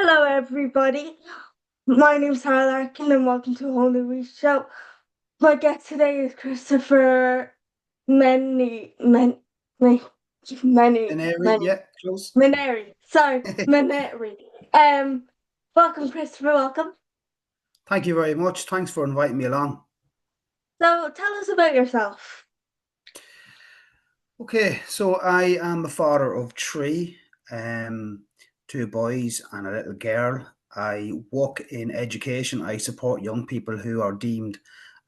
Hello, everybody. My name's Sarah Larkin, and welcome to a whole new week show. My guest today is Christopher Many, Men, Many, Many, Canary, Many, yeah, close. Maneri. Sorry, Maneri. Um, Welcome, Christopher. Welcome. Thank you very much. Thanks for inviting me along. So, tell us about yourself. Okay, so I am a father of three, two boys and a little girl. I work in education. I support young people who are deemed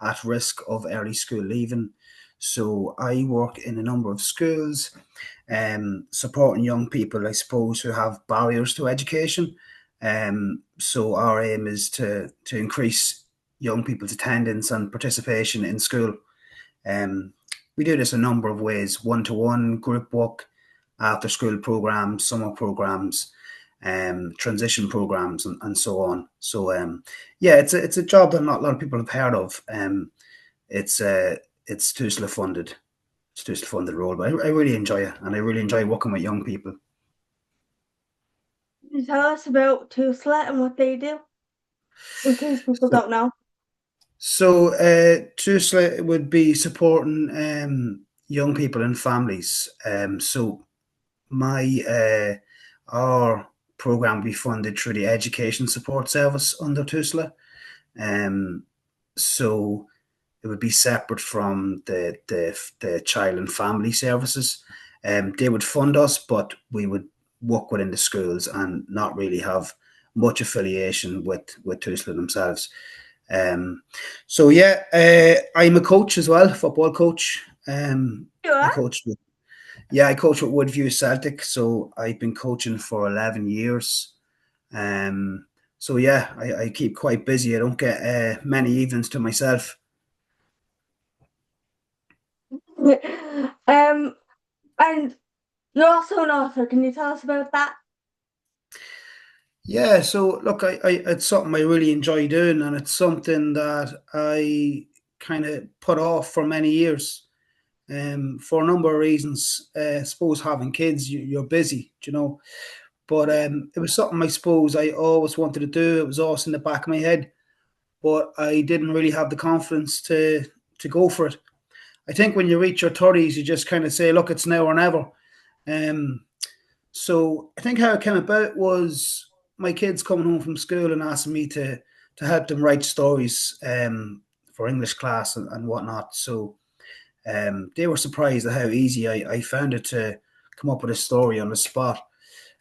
at risk of early school leaving. So I work in a number of schools, supporting young people, I suppose, who have barriers to education. So our aim is to increase young people's attendance and participation in school. Um, we do this a number of ways: one-to-one, group work, after-school programs, summer programs, transition programs, and so on. So yeah, it's a job that not a lot of people have heard of. It's it's TUSLA funded. It's TUSLA funded role, but I really enjoy it, and I really enjoy working with young people. Can you tell us about TUSLA and what they do, in case people So don't know? TUSLA would be supporting young people and families. So my our program will be funded through the Education Support Service under TUSLA. Um, so it would be separate from the child and family services. They would fund us, but we would work within the schools and not really have much affiliation with TUSLA themselves. Um, so yeah, I'm a coach as well, football coach. You I are? coach with Yeah, I coach with Woodview Celtic, so I've been coaching for 11 years. Um, so yeah, I keep quite busy. I don't get many evenings to myself. um, and you're also an author. Can you tell us about that? Yeah, so look, it's something I really enjoy doing, and it's something that I kind of put off for many years. For a number of reasons. I suppose having kids, you're busy, But Yeah. it was something I suppose I always wanted to do. It was always in the back of my head, but I didn't really have the confidence to go for it. I think when you reach your thirties, you just kind of say, "Look, it's now or never." Um, so I think how it came about was my kids coming home from school and asking me to help them write stories for English class and whatnot. So they were surprised at how easy I found it to come up with a story on the spot.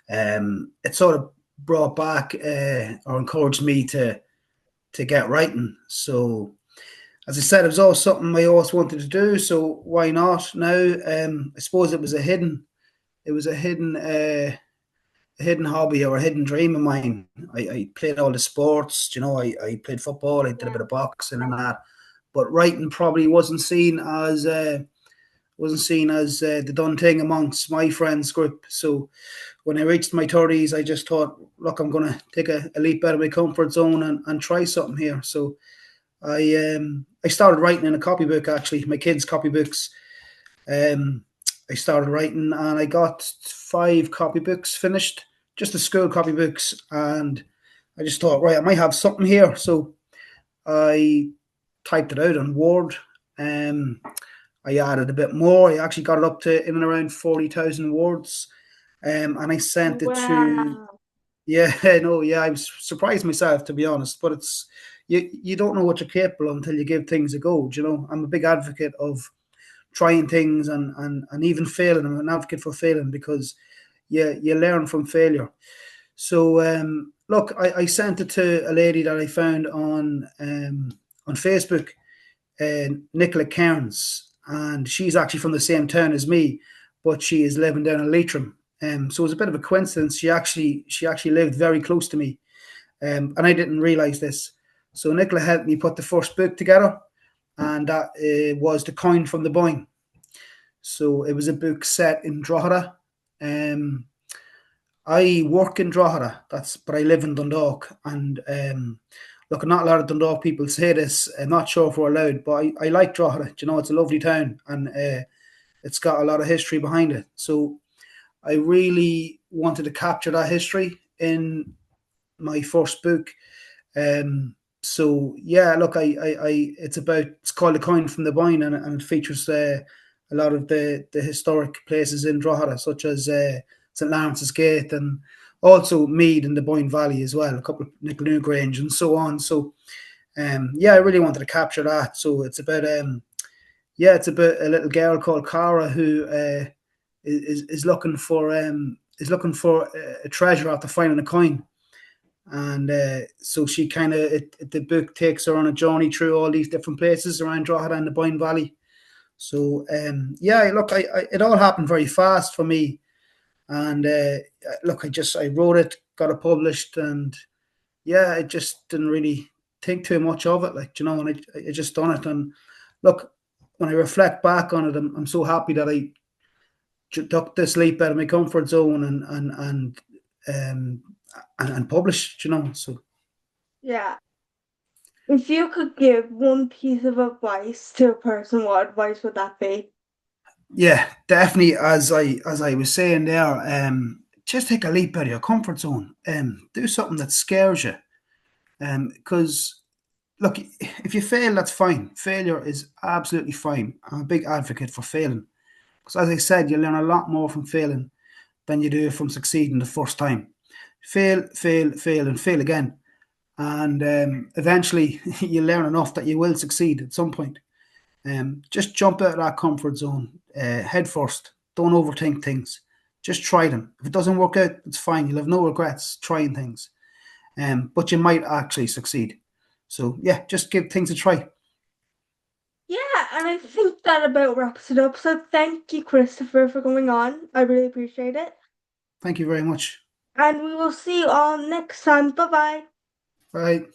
It sort of brought back or encouraged me to get writing. So as I said, it was always something I always wanted to do. So why not now? I suppose it was a hidden hobby or a hidden dream of mine. I played all the sports, I played football, I did a bit of boxing and that, but writing probably wasn't seen as the done thing amongst my friends group. So when I reached my thirties, I just thought, look, I'm going to take a leap out of my comfort zone and try something here. So I started writing in a copybook, actually, my kids' copybooks. Um, I started writing and I got 5 copybooks finished, just the school copybooks, and I just thought, right, I might have something here. So I typed it out on Word. Um, I added a bit more. I actually got it up to in and around 40,000 words, and I sent it to. Wow. Yeah, no, yeah, I was surprised myself, to be honest. But it's you don't know what you're capable of until you give things a go. I'm a big advocate of trying things and even failing. I'm an advocate for failing because you learn from failure. So look, I sent it to a lady that I found on Facebook, Nicola Cairns, and she's actually from the same town as me, but she is living down in Leitrim. So it was a bit of a coincidence. She actually lived very close to me, and I didn't realize this. So Nicola helped me put the first book together, and that was The Coin from the Boyne. So it was a book set in Drogheda. Um, I work in Drogheda, but I live in Dundalk, and look, not a lot of Dundalk people say this. I'm not sure if we're allowed, but I like Drogheda. It's a lovely town, and it's got a lot of history behind it. So I really wanted to capture that history my first book. So yeah, look, it's called A Coin from the Boyne, and it features a lot of the historic places in Drogheda, such as St Lawrence's Gate, and also Mead and the Boyne Valley as well, a couple of Nicolnew Grange and so on. So yeah, I really wanted to capture that. So it's about a little girl called Cara who is looking for a treasure after finding a coin, and so she kind of the book takes her on a journey through all these different places around Drogheda and the Boyne Valley. So yeah, look, it all happened very fast for me, and look, I wrote it, got it published, and yeah, I just didn't really think too much of it, like, and I just done it. And look, when I reflect back on it, I'm so happy that I took this leap out of my comfort zone um and published, So Yeah. If you could give one piece of advice to a person, what advice would that be? yeah, definitely. As I was saying there, just take a leap out of your comfort zone. Do something that scares you. Because look, if you fail, that's fine. Failure is absolutely fine. I'm a big advocate for failing because, as I said, you learn a lot more from failing than you do from succeeding the first time. Fail, fail, fail, and fail again, and eventually you learn enough that you will succeed at some point. Just jump out of that comfort zone head first. Don't overthink things. Just try them. If it doesn't work out, it's fine. You'll have no regrets trying things. But you might actually succeed. So yeah, just give things a try. Yeah, and I think that about wraps it up. So thank you, Christopher, for coming on. I really appreciate it. Thank you very much. And we will see you all next time. Bye bye. Bye.